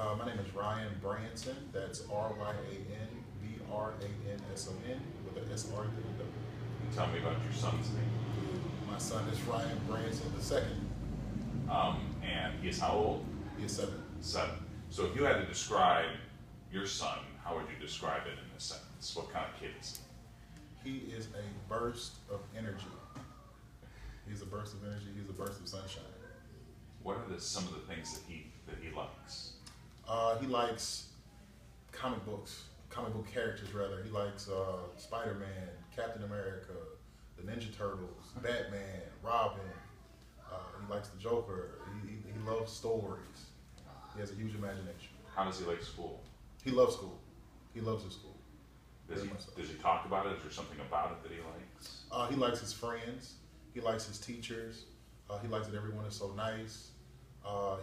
My name is Ryan Branson. That's RyanBranson with an SR at the end of it. Tell me about your son's name. My son is Ryan Branson the second. And he is how old? He is 7. 7. So if you had to describe your son, how would you describe it in a sentence? What kind of kid is He is a burst of energy. He's a burst of energy. He's a burst of sunshine. What are some of the things that he likes? He likes comic books, comic book characters rather. He likes Spider-Man, Captain America, the Ninja Turtles, Batman, Robin. He likes the Joker. He loves stories. He has a huge imagination. How does he like school? He loves school. He loves his school. Does Very much so. he talk about it? Is there something about it that he likes? He likes his friends. He likes his teachers. He likes that everyone is so nice.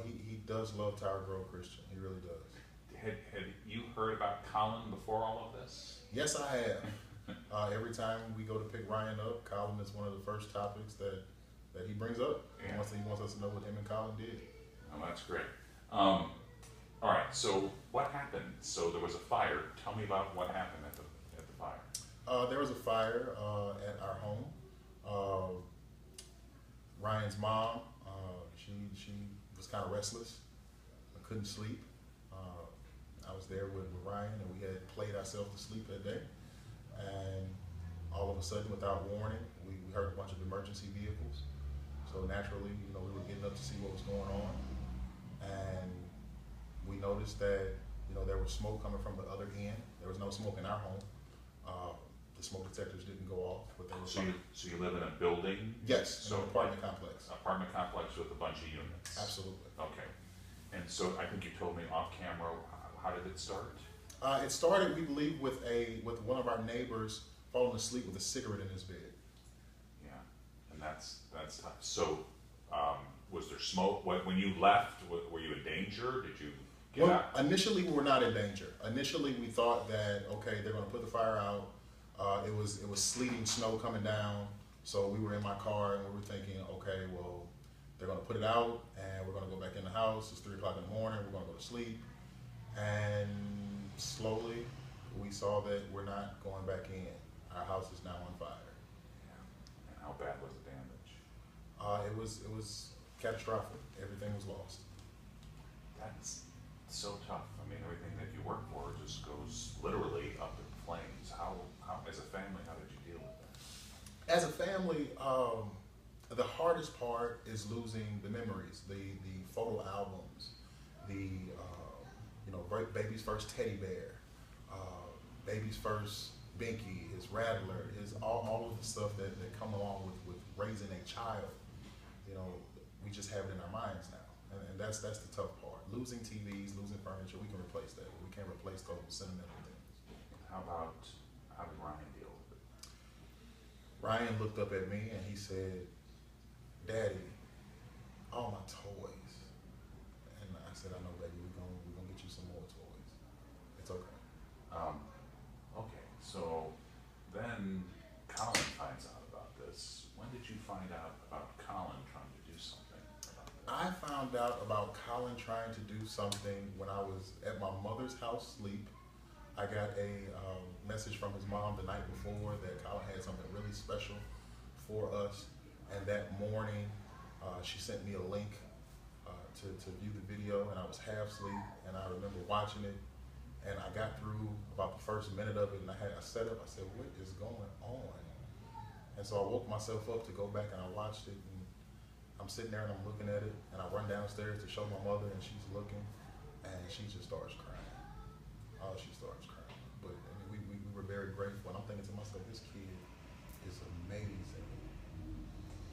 He does love Tower Grove Christian. He really does. Had you heard about Colin before all of this? Yes, I have. Every time we go to pick Ryan up, Colin is one of the first topics that he brings up. Yeah. He wants us to know what him and Colin did. Oh, that's great. All right, so what happened? So there was a fire. Tell me about what happened at the fire. There was a fire at our home. Ryan's mom, she was kind of restless. I couldn't sleep. I was there with Ryan, and we had played ourselves to sleep that day. And all of a sudden, without warning, we heard a bunch of emergency vehicles. So naturally, we were getting up to see what was going on, and we noticed that there was smoke coming from the other end. There was no smoke in our home. The smoke detectors didn't go off. But they were So you live in a building? Yes, So an apartment complex. Apartment complex with a bunch of units. Absolutely. Okay. And so I think you told me off camera. How did it start? It started, we believe, with one of our neighbors falling asleep with a cigarette in his bed. Yeah, and that's tough. So, was there smoke? When you left, were you in danger? Did you get out? Initially, we were not in danger. Initially, we thought that they're going to put the fire out. It was sleeting snow coming down, so we were in my car and we were thinking, okay, well, they're going to put it out and we're going to go back in the house. It's 3 o'clock in the morning. We're going to go to sleep. And slowly, we saw that we're not going back in. Our house is now on fire. Yeah. And how bad was the damage? It was catastrophic. Everything was lost. That's so tough. I mean, everything that you work for just goes literally up in flames. How as a family, how did you deal with that? As a family, the hardest part is losing the memories, the photo albums, the baby's first teddy bear, baby's first binky, his rattler, all of the stuff that come along with raising a child. We just have it in our minds now, and that's the tough part. Losing TVs, losing furniture, we can replace that. We can't replace those sentimental things. How did Ryan deal with it? Ryan looked up at me and he said, "Daddy, all my toys." And I said, "I know, baby. We're gonna get you some more toys. It's okay." Okay, so then Colin finds out about this. When did you find out about Colin trying to do something about this? I found out about Colin trying to do something when I was at my mother's house sleep. I got a message from his mom the night before that Colin had something really special for us. And that morning, she sent me a link to view the video, and I was half asleep, and I remember watching it, and I got through about the first minute of it, and I set up, I said, "What is going on?" And so I woke myself up to go back, and I watched it, and I'm sitting there, and I'm looking at it, and I run downstairs to show my mother, and she's looking, and she just starts crying. Oh, she starts crying. But we were very grateful, and I'm thinking to myself, this kid is amazing.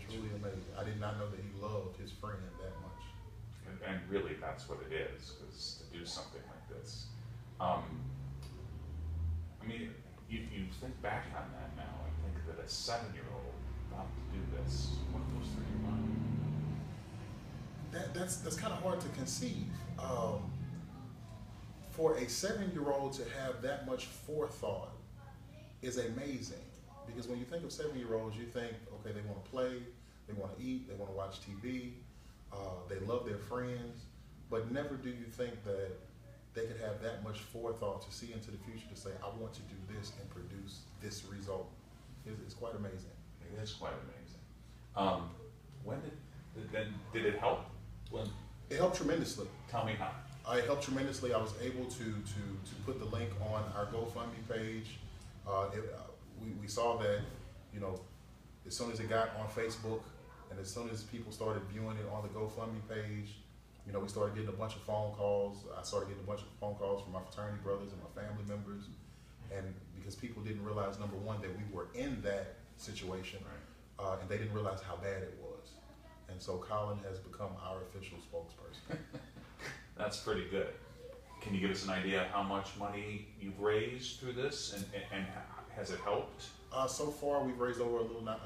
Truly amazing. I did not know that he loved his friend that much. And really, that's what it is, because to do something like this. I mean, you think back on that now and think that a 7-year-old about to do this, what goes through your mind? That's kind of hard to conceive. For a 7-year-old to have that much forethought is amazing. Because when you think of 7-year-olds, you think, okay, they want to play, they want to eat, they want to watch TV, they love their friends, but never do you think that they could have that much forethought to see into the future to say, I want to do this and produce this result. It's quite amazing. It is quite amazing. When did it help? When? It helped tremendously. Tell me how. It helped tremendously. I was able to put the link on our GoFundMe page. We saw that, you know, as soon as it got on Facebook and as soon as people started viewing it on the GoFundMe page, you know, we started getting a bunch of phone calls. I started getting a bunch of phone calls from my fraternity brothers and my family members. And because people didn't realize, number one, that we were in that situation, Right. And they didn't realize how bad it was. And so Colin has become our official spokesperson. That's pretty good. Can you give us an idea how much money you've raised through this, and has it helped? So far, we've raised over a little $9,000.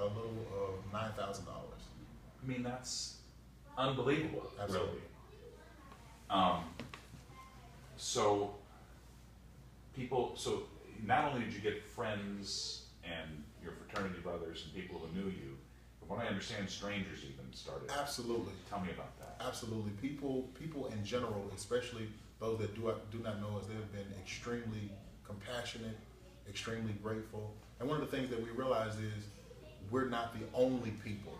I mean, that's unbelievable, Absolutely. really. So not only did you get friends and your fraternity brothers and people who knew you, but what I understand, strangers even started. Absolutely. Tell me about that. Absolutely. People in general, especially those that do not know us, they have been extremely compassionate, extremely grateful. And one of the things that we realize is we're not the only people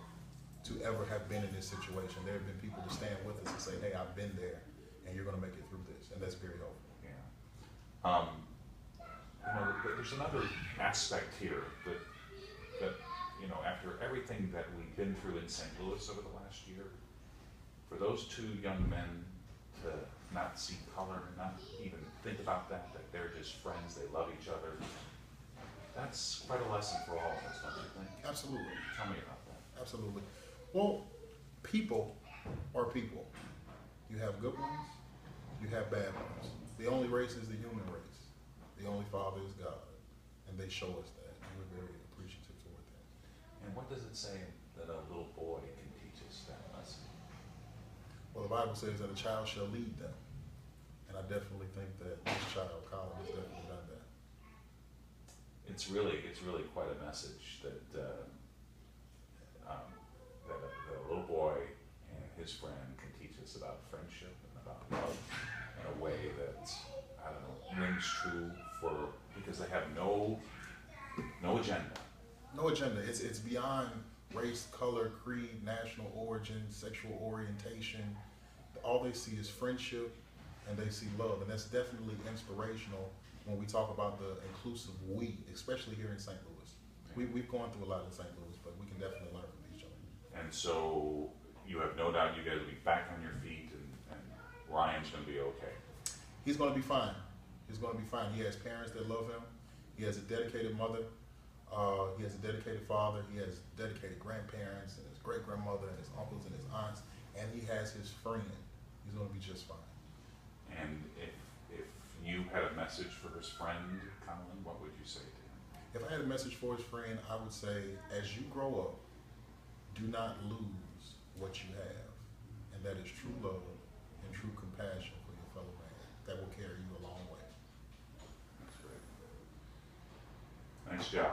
to ever have been in this situation. There have been people to stand with us and say, hey, I've been there, and you're going to make it through this. And that's very helpful. Yeah. You know, there's another aspect here that you know, after everything that we've been through in St. Louis over the last year, for those two young men to not see color, not even think about that they're just friends, they love each other, that's quite a lesson for all of us, don't you think? Absolutely. Tell me about that. Absolutely. Well, people are people. You have good ones, you have bad ones. The only race is the human race. The only Father is God. And they show us that. And we're very appreciative toward that. And what does it say that a little boy can teach us that lesson? Well, the Bible says that a child shall lead them. And I definitely think that this child, Colin, has definitely done that. It's really quite a message that that a little boy and his friend can teach us about friendship and about love in a way that, I don't know, rings true because they have no agenda. No agenda. It's beyond race, color, creed, national origin, sexual orientation. All they see is friendship and they see love. And that's definitely inspirational when we talk about the inclusive we, especially here in St. Louis. We've gone through a lot in St. Louis, but we can definitely learn from each other. And so you have no doubt you guys will be back on your feet and Ryan's going to be okay. He's going to be fine. He's going to be fine. He has parents that love him. He has a dedicated mother. He has a dedicated father. He has dedicated grandparents and his great-grandmother and his uncles and his aunts. And he has his friend. He's going to be just fine. And if you had a message for his friend, Colin, what would you say to him? If I had a message for his friend, I would say, as you grow up, do not lose what you have. And that is true love and true compassion for your fellow man. That will carry you a long way. That's great. Nice job.